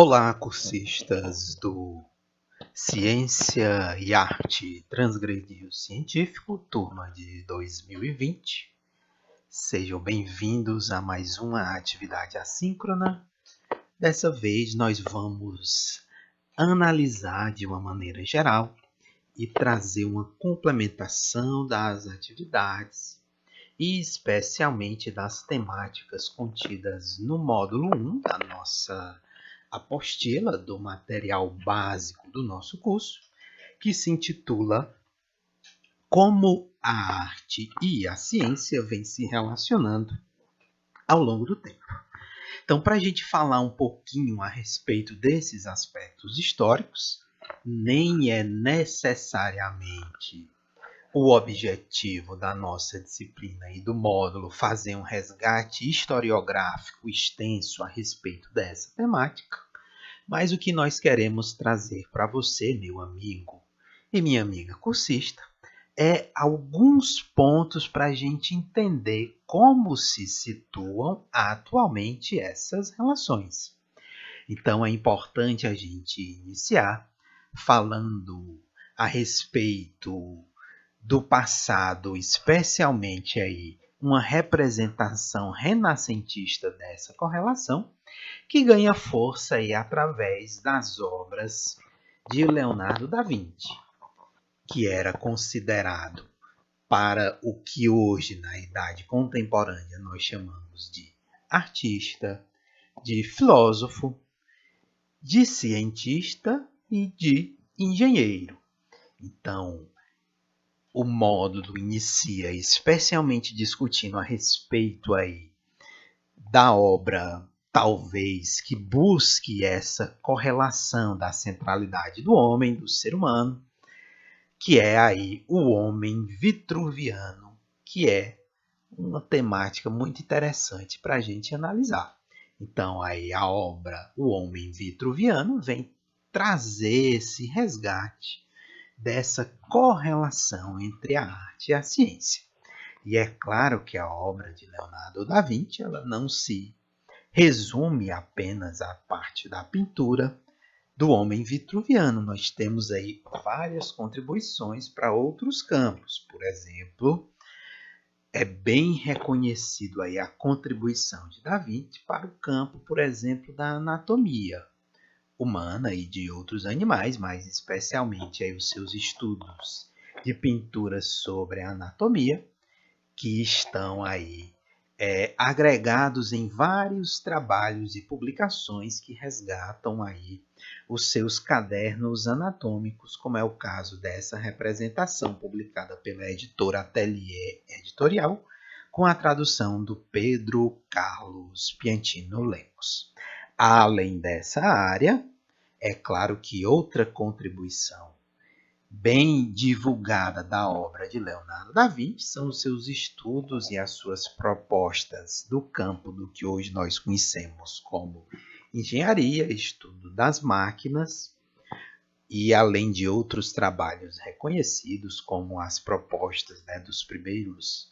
Olá, cursistas do Ciência e Arte Transgredir Científico, turma de 2020. Sejam bem-vindos a mais uma atividade assíncrona. Dessa vez nós vamos analisar de uma maneira geral e trazer uma complementação das atividades e especialmente das temáticas contidas no módulo 1 da nossa apostila do material básico do nosso curso, que se intitula Como a Arte e a Ciência vêm se relacionando ao longo do tempo. Então, para a gente falar um pouquinho a respeito desses aspectos históricos, nem é necessariamente o objetivo da nossa disciplina e do módulo fazer um resgate historiográfico extenso a respeito dessa temática, mas o que nós queremos trazer para você, meu amigo e minha amiga cursista, é alguns pontos para a gente entender como se situam atualmente essas relações. Então é importante a gente iniciar falando a respeito do passado, especialmente aí uma representação renascentista dessa correlação, que ganha força aí através das obras de Leonardo da Vinci, que era considerado para o que hoje na idade contemporânea nós chamamos de artista, de filósofo, de cientista e de engenheiro. Então, o módulo inicia especialmente discutindo a respeito aí da obra, talvez, que busque essa correlação da centralidade do homem, do ser humano, que é aí o homem vitruviano, que é uma temática muito interessante para a gente analisar. Então, aí a obra O Homem Vitruviano vem trazer esse resgate dessa correlação entre a arte e a ciência. E é claro que a obra de Leonardo da Vinci ela não se resume apenas à parte da pintura do homem vitruviano. Nós temos aí várias contribuições para outros campos. Por exemplo, é bem reconhecido aí a contribuição de Da Vinci para o campo, por exemplo, da anatomia humana e de outros animais, mas especialmente aí os seus estudos de pintura sobre a anatomia, que estão aí agregados em vários trabalhos e publicações que resgatam aí os seus cadernos anatômicos, como é o caso dessa representação publicada pela editora Atelier Editorial, com a tradução do Pedro Carlos Piantino Lemos. Além dessa área, é claro que outra contribuição bem divulgada da obra de Leonardo da Vinci são os seus estudos e as suas propostas do campo do que hoje nós conhecemos como engenharia, estudo das máquinas, e além de outros trabalhos reconhecidos, como as propostas dos primeiros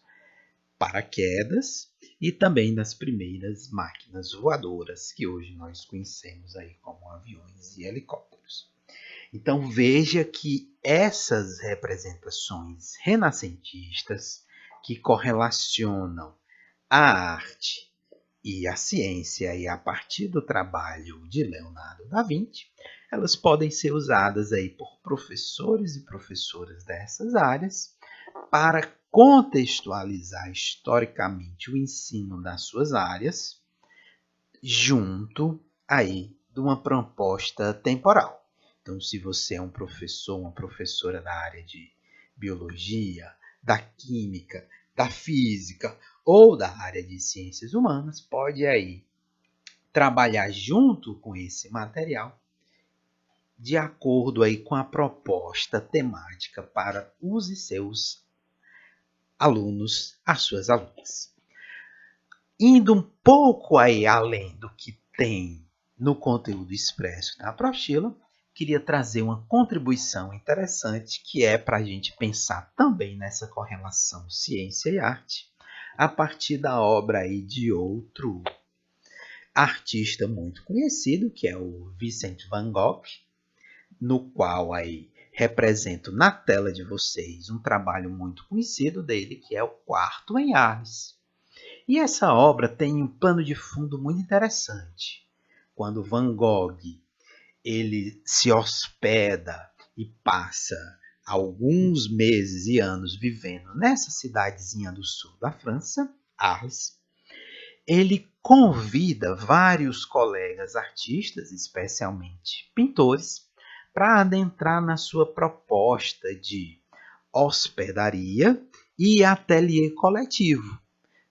paraquedas e também das primeiras máquinas voadoras que hoje nós conhecemos aí como aviões e helicópteros. Então veja que essas representações renascentistas que correlacionam a arte e a ciência e a partir do trabalho de Leonardo da Vinci, elas podem ser usadas aí por professores e professoras dessas áreas para contextualizar historicamente o ensino das suas áreas junto aí de uma proposta temporal. Então, se você é um professor, uma professora da área de biologia, da química, da física ou da área de ciências humanas, pode aí trabalhar junto com esse material de acordo aí com a proposta temática para os seus alunos, as suas alunas. Indo um pouco aí além do que tem no conteúdo expresso da apostila, queria trazer uma contribuição interessante que é para a gente pensar também nessa correlação ciência e arte a partir da obra aí de outro artista muito conhecido, que é o Vincent van Gogh, no qual aí represento na tela de vocês um trabalho muito conhecido dele, que é o Quarto em Arles. E essa obra tem um pano de fundo muito interessante. Quando Van Gogh ele se hospeda e passa alguns meses e anos vivendo nessa cidadezinha do sul da França, Arles, ele convida vários colegas artistas, especialmente pintores, para adentrar na sua proposta de hospedaria e ateliê coletivo,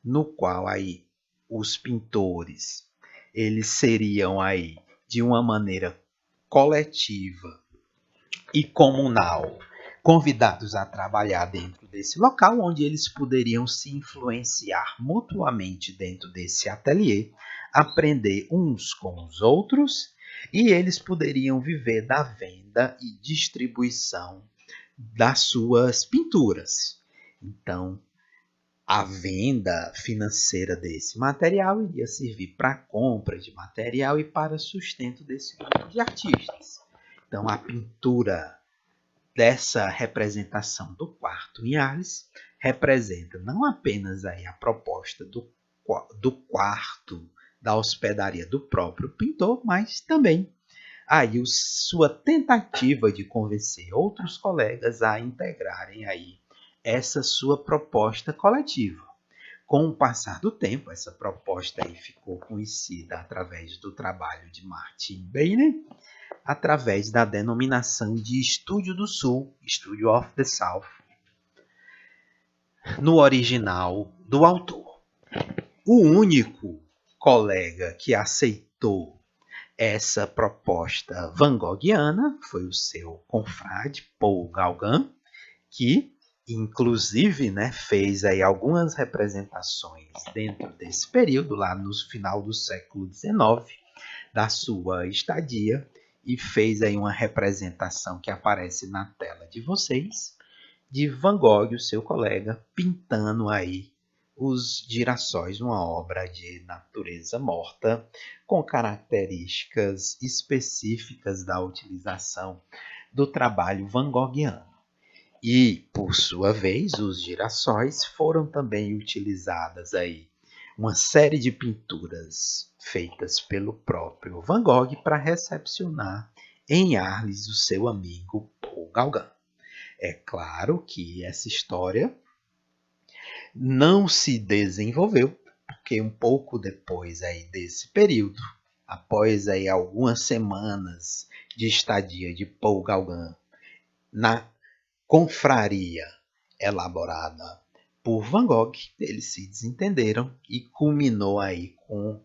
no qual aí os pintores eles seriam aí de uma maneira coletiva e comunal convidados a trabalhar dentro desse local, onde eles poderiam se influenciar mutuamente dentro desse ateliê, aprender uns com os outros, e eles poderiam viver da venda e distribuição das suas pinturas. Então, a venda financeira desse material iria servir para a compra de material e para sustento desse grupo de artistas. Então, a pintura dessa representação do quarto em Arles representa não apenas aí a proposta do quarto da hospedaria do próprio pintor, mas também aí sua tentativa de convencer outros colegas a integrarem aí essa sua proposta coletiva. Com o passar do tempo, essa proposta aí ficou conhecida através do trabalho de Martin Bainer, através da denominação de Estúdio do Sul, Studio of the South, no original do autor. O único colega que aceitou essa proposta van Goghiana foi o seu confrade Paul Gauguin, que inclusive fez aí algumas representações dentro desse período, lá no final do século XIX, da sua estadia, e fez aí uma representação que aparece na tela de vocês, de Van Gogh, o seu colega, pintando aí os girassóis, uma obra de natureza morta, com características específicas da utilização do trabalho van Goghiano. E, por sua vez, os girassóis foram também utilizadas aí uma série de pinturas feitas pelo próprio Van Gogh para recepcionar em Arles o seu amigo Paul Gauguin. É claro que essa história não se desenvolveu, porque um pouco depois aí desse período, após aí algumas semanas de estadia de Paul Gauguin na confraria elaborada por Van Gogh, eles se desentenderam e culminou aí com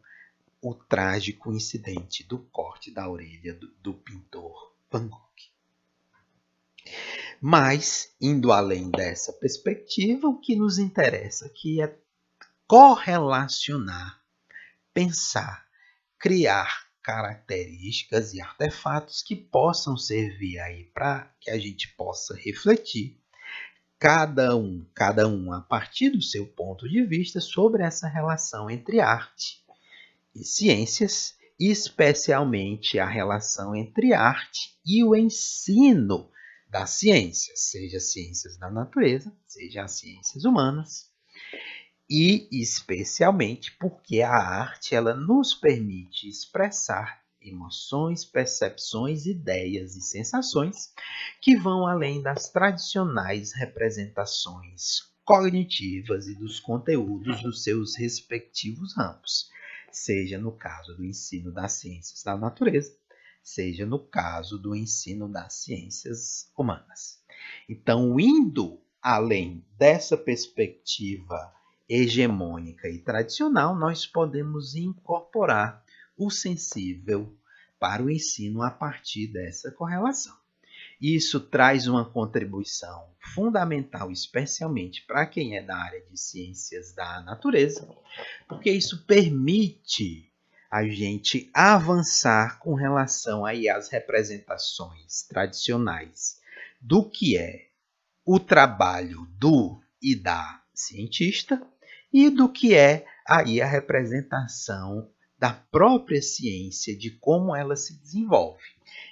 o trágico incidente do corte da orelha do pintor Van Gogh. Mas, indo além dessa perspectiva, o que nos interessa aqui é correlacionar, pensar, criar características e artefatos que possam servir aí para que a gente possa refletir, cada um a partir do seu ponto de vista, sobre essa relação entre arte e ciências, e especialmente a relação entre arte e o ensino das ciências, seja as ciências da natureza, seja as ciências humanas, e especialmente porque a arte ela nos permite expressar emoções, percepções, ideias e sensações que vão além das tradicionais representações cognitivas e dos conteúdos dos seus respectivos ramos, seja no caso do ensino das ciências da natureza, seja no caso do ensino das ciências humanas. Então, indo além dessa perspectiva hegemônica e tradicional, nós podemos incorporar o sensível para o ensino a partir dessa correlação. Isso traz uma contribuição fundamental, especialmente para quem é da área de ciências da natureza, porque isso permite a gente avançar com relação aí às representações tradicionais do que é o trabalho do e da cientista e do que é aí a representação da própria ciência, de como ela se desenvolve.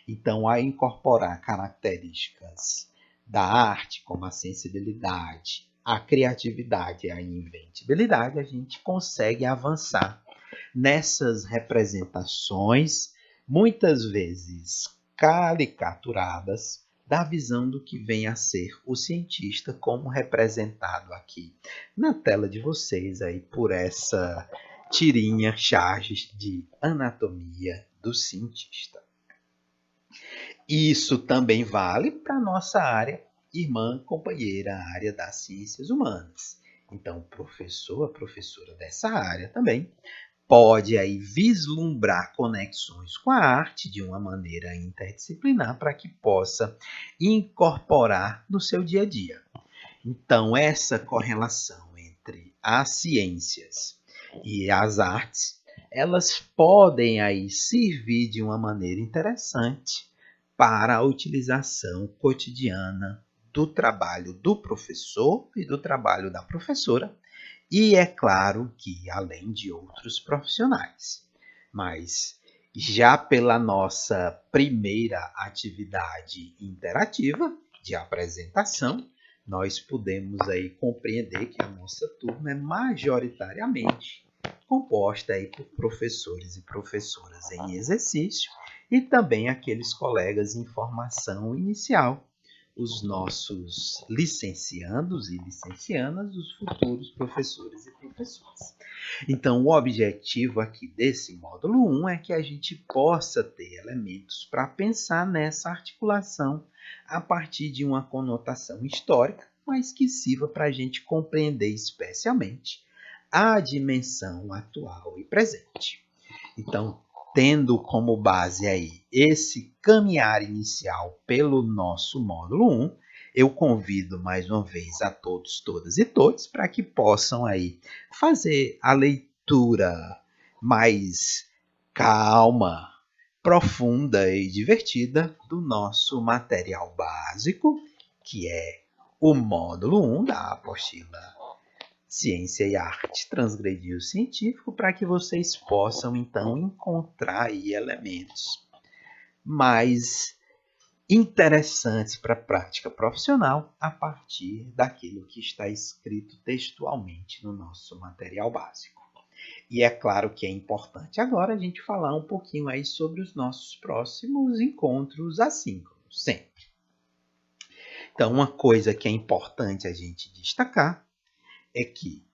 Então, ao incorporar características da arte, como a sensibilidade, a criatividade e a inventibilidade, a gente consegue avançar nessas representações, muitas vezes caricaturadas, da visão do que vem a ser o cientista, como representado aqui na tela de vocês aí por essa tirinha charges de anatomia do cientista. Isso também vale para a nossa área irmã, companheira, a área das ciências humanas. Então, o professor, a professora dessa área também pode aí vislumbrar conexões com a arte de uma maneira interdisciplinar para que possa incorporar no seu dia a dia. Então, essa correlação entre as ciências e as artes, elas podem aí servir de uma maneira interessante para a utilização cotidiana do trabalho do professor e do trabalho da professora, e é claro que além de outros profissionais. Mas já pela nossa primeira atividade interativa de apresentação, nós podemos aí compreender que a nossa turma é majoritariamente composta aí por professores e professoras em exercício e também aqueles colegas em formação inicial, os nossos licenciandos e licencianas, os futuros professores e professoras. Então, o objetivo aqui desse módulo 1 é que a gente possa ter elementos para pensar nessa articulação a partir de uma conotação histórica, mas que sirva para a gente compreender especialmente a dimensão atual e presente. Então, tendo como base aí esse caminhar inicial pelo nosso módulo 1, eu convido mais uma vez a todos, todas e todos para que possam aí fazer a leitura mais calma, profunda e divertida do nosso material básico, que é o módulo 1 da apostila Ciência e Arte Transgredir o Científico, para que vocês possam, então, encontrar aí elementos mais interessantes para a prática profissional a partir daquilo que está escrito textualmente no nosso material básico. E é claro que é importante agora a gente falar um pouquinho aí sobre os nossos próximos encontros assíncronos, sempre. Então, uma coisa que é importante a gente destacar é que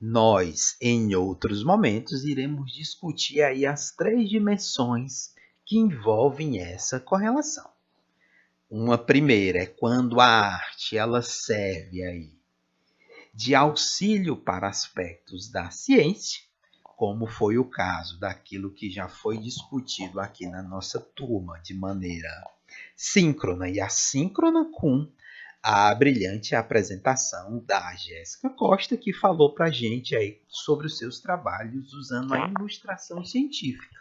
nós, em outros momentos, iremos discutir aí as 3 dimensões que envolvem essa correlação. Uma primeira é quando a arte ela serve aí de auxílio para aspectos da ciência, como foi o caso daquilo que já foi discutido aqui na nossa turma de maneira síncrona e assíncrona com a brilhante apresentação da Jéssica Costa, que falou para a gente aí sobre os seus trabalhos usando a ilustração científica.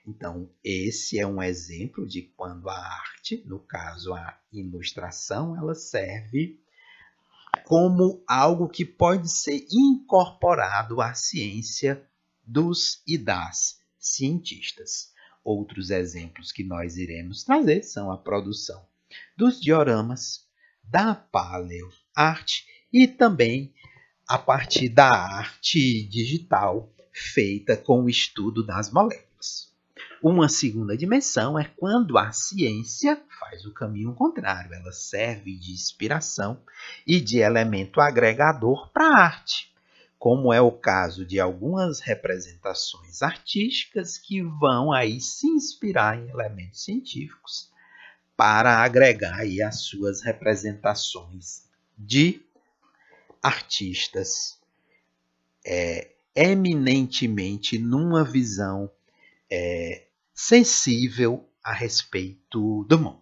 Então, esse é um exemplo de quando a arte, no caso a ilustração, ela serve como algo que pode ser incorporado à ciência dos e das cientistas. Outros exemplos que nós iremos trazer são a produção dos dioramas, da paleoarte e também a partir da arte digital feita com o estudo das moléculas. Uma segunda dimensão é quando a ciência faz o caminho contrário, ela serve de inspiração e de elemento agregador para a arte, como é o caso de algumas representações artísticas que vão aí se inspirar em elementos científicos para agregar aí as suas representações de artistas eminentemente numa visão sensível a respeito do mundo.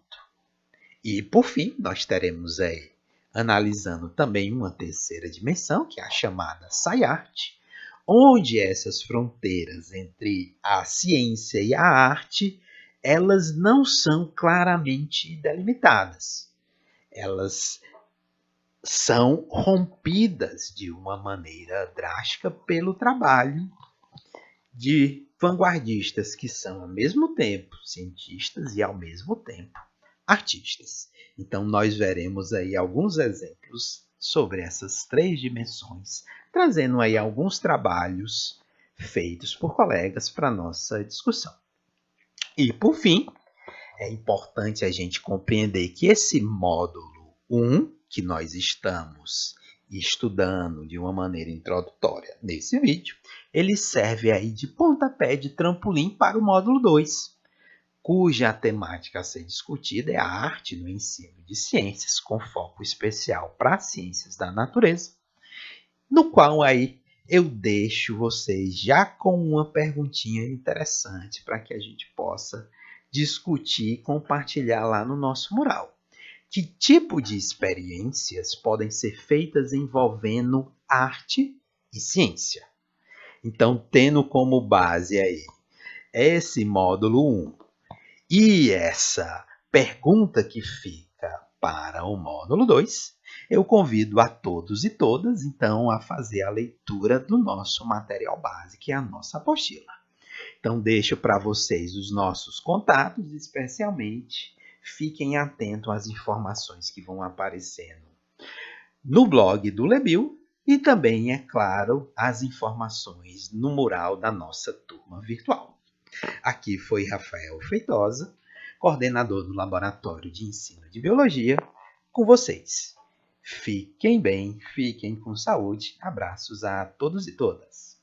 E, por fim, nós teremos aí, analisando também uma terceira dimensão, que é a chamada Sci-Art, onde essas fronteiras entre a ciência e a arte, elas não são claramente delimitadas. Elas são rompidas de uma maneira drástica pelo trabalho de vanguardistas que são ao mesmo tempo cientistas e ao mesmo tempo artistas. Então nós veremos aí alguns exemplos sobre essas três dimensões, trazendo aí alguns trabalhos feitos por colegas para nossa discussão. E por fim, é importante a gente compreender que esse módulo 1, que nós estamos estudando de uma maneira introdutória nesse vídeo, ele serve aí de pontapé de trampolim para o módulo 2, cuja temática a ser discutida é a arte no ensino de ciências, com foco especial para as ciências da natureza, no qual aí eu deixo vocês já com uma perguntinha interessante para que a gente possa discutir e compartilhar lá no nosso mural. Que tipo de experiências podem ser feitas envolvendo arte e ciência? Então, tendo como base aí esse módulo 1 e essa pergunta que fica para o módulo 2, eu convido a todos e todas, então, a fazer a leitura do nosso material base, que é a nossa apostila. Então, deixo para vocês os nossos contatos, especialmente fiquem atentos às informações que vão aparecendo no blog do Lebil e também, é claro, as informações no mural da nossa turma virtual. Aqui foi Rafael Feitosa, coordenador do Laboratório de Ensino de Biologia, com vocês. Fiquem bem, fiquem com saúde. Abraços a todos e todas.